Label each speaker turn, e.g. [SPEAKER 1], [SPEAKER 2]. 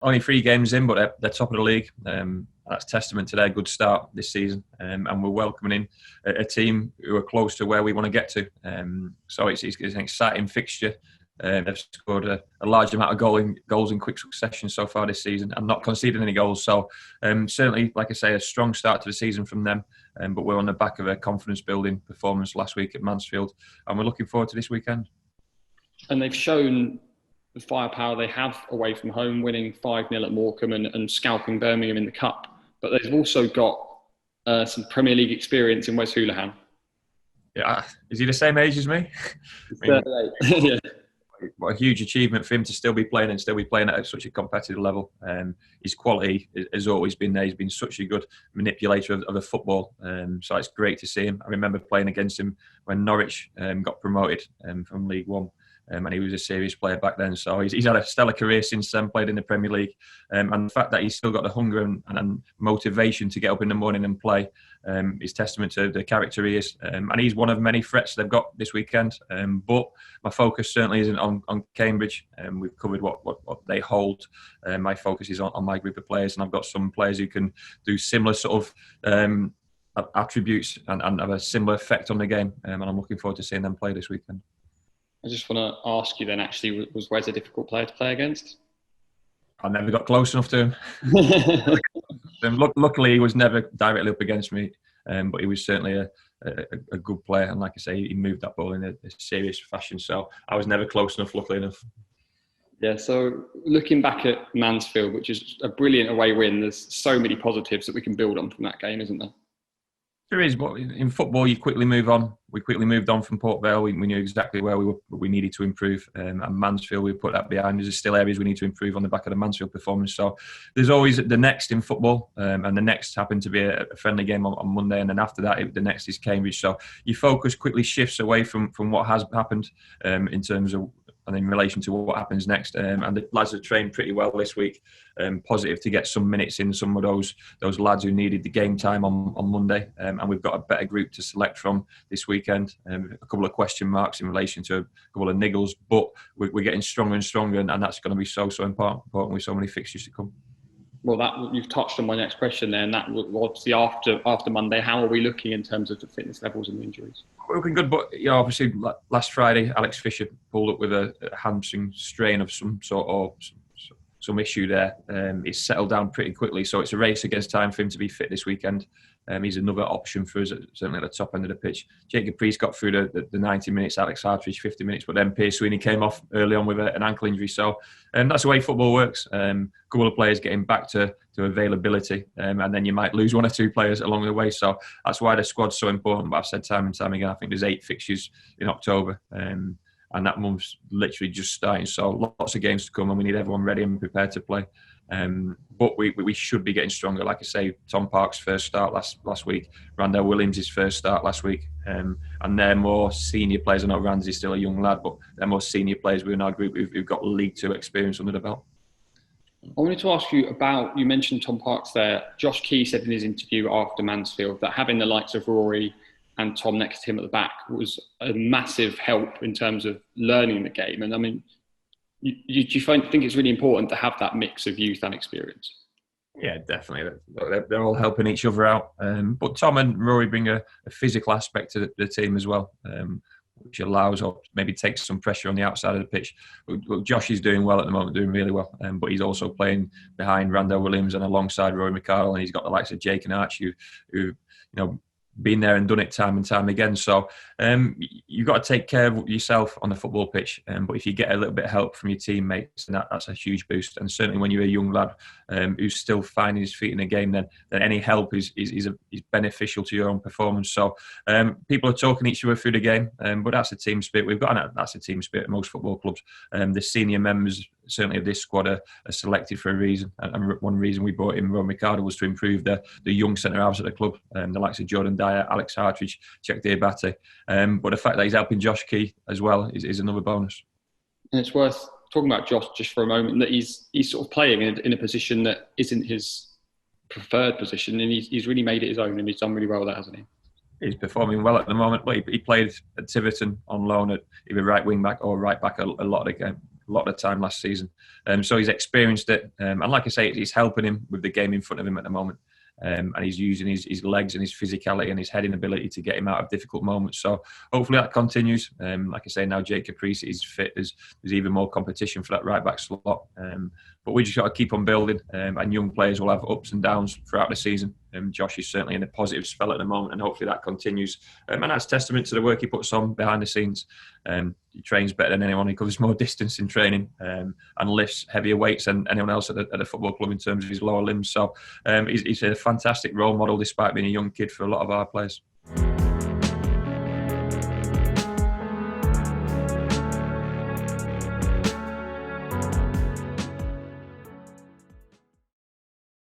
[SPEAKER 1] Only 3 games in, but they're top of the league. That's testament to their good start this season. And we're welcoming in a team who are close to where we want to get to. So it's an exciting fixture. They've scored a large amount of goals in quick succession so far this season and not conceded any goals. So certainly, like I say, a strong start to the season from them. But we're on the back of a confidence-building performance last week at Mansfield. And we're looking forward to this weekend.
[SPEAKER 2] And they've shown the firepower they have away from home, winning 5-0 at Morecambe and scalping Birmingham in the Cup. But they've also got some Premier League experience in Wes Hoolahan.
[SPEAKER 1] Yeah, is he the same age as me?
[SPEAKER 2] Yeah.
[SPEAKER 1] What a huge achievement for him to still be playing at such a competitive level. His quality has always been there. He's been such a good manipulator of the football. So it's great to see him. I remember playing against him when Norwich got promoted from League One. And he was a serious player back then. So he's had a stellar career since then, played in the Premier League. And the fact that he's still got the hunger and motivation to get up in the morning and play is testament to the character he is. And he's one of many threats they've got this weekend. But my focus certainly isn't on Cambridge. We've covered what they hold. My focus is on my group of players. And I've got some players who can do similar sort of attributes and have a similar effect on the game. And I'm looking forward to seeing them play this weekend.
[SPEAKER 2] I just want to ask you then, actually, was Wes a difficult player to play against?
[SPEAKER 1] I never got close enough to him. Luckily, he was never directly up against me, but he was certainly a good player. And like I say, he moved that ball in a serious fashion. So I was never close enough, luckily enough.
[SPEAKER 2] Yeah, so looking back at Mansfield, which is a brilliant away win, there's so many positives that we can build on from that game, isn't there?
[SPEAKER 1] There is, but in football, you quickly move on. We quickly moved on from Port Vale. We knew exactly where we needed to improve. And Mansfield, we put that behind us. There's still areas we need to improve on the back of the Mansfield performance. So there's always the next in football. And the next happened to be a friendly game on Monday. And then after that, the next is Cambridge. So your focus quickly shifts away from what has happened in terms of and in relation to what happens next. And the lads have trained pretty well this week. Positive to get some minutes in some of those lads who needed the game time on Monday. And we've got a better group to select from this weekend. A couple of question marks in relation to a couple of niggles, but we're getting stronger and stronger, and that's going to be so important with so many fixtures to come.
[SPEAKER 2] Well, that you've touched on my next question there, and that was obviously after Monday. How are we looking in terms of the fitness levels and injuries?
[SPEAKER 1] We're looking good, but obviously last Friday, Alex Fisher pulled up with a hamstring strain of some sort or some issue there. He's settled down pretty quickly, so it's a race against time for him to be fit this weekend. He's another option for us, certainly at the top end of the pitch. Jacob Priest got through the 90 minutes, Alex Hartridge 50 minutes, but then Piers Sweeney came off early on with an ankle injury. So that's the way football works. A couple of players getting back to availability, and then you might lose one or two players along the way. So that's why the squad's so important. But I've said time and time again, I think there's 8 fixtures in October. And that month's literally just starting. So lots of games to come, and we need everyone ready and prepared to play. But we should be getting stronger. Like I say, Tom Park's first start last week, Randell Williams' first start last week, and they're more senior players. I know Ramsey's still a young lad, but they're more senior players within our group who've got League 2 experience under the belt.
[SPEAKER 2] I wanted to ask you about, you mentioned Tom Parks there. Josh Key said in his interview after Mansfield that having the likes of Rory and Tom next to him at the back was a massive help in terms of learning the game. And I mean, do you think it's really important to have that mix of youth and experience?
[SPEAKER 1] Yeah, definitely. They're all helping each other out. But Tom and Rory bring a physical aspect to the team as well, which allows or maybe takes some pressure on the outside of the pitch. But Josh is doing well at the moment, doing really well. But he's also playing behind Randell Williams and alongside Rory McArdle, and he's got the likes of Jake and Archie who been there and done it time and time again. So you've got to take care of yourself on the football pitch. But if you get a little bit of help from your teammates, then that's a huge boost. And certainly when you're a young lad who's still finding his feet in the game, then any help is beneficial to your own performance. So people are talking each other through the game, but that's a team spirit. That's a team spirit at most football clubs. The senior members, certainly of this squad, are selected for a reason. And one reason we brought in Rory McArdle was to improve the young centre-halves at the club, the likes of Jordan Dyer, Alex Hartridge, Cheick Diabate. But the fact that he's helping Josh Key as well is another bonus.
[SPEAKER 2] And it's worth talking about Josh just for a moment, that he's sort of playing in a position that isn't his preferred position, and he's really made it his own, and he's done really well with that, hasn't he?
[SPEAKER 1] He's performing well at the moment. He played at Tiverton on loan at either right wing back or right back a lot of the a lot of the time last season. So he's experienced it. And like I say, it's helping him with the game in front of him at the moment. And he's using his legs and his physicality and his heading ability to get him out of difficult moments. So hopefully that continues. Like I say, now Jake Caprice is fit. There's even more competition for that right back slot. But we just got to keep on building. And young players will have ups and downs throughout the season. Josh is certainly in a positive spell at the moment, and hopefully that continues. And that's testament to the work he puts on behind the scenes. He trains better than anyone. He covers more distance in training and lifts heavier weights than anyone else at the football club in terms of his lower limbs. So he's a fantastic role model despite being a young kid for a lot of our players.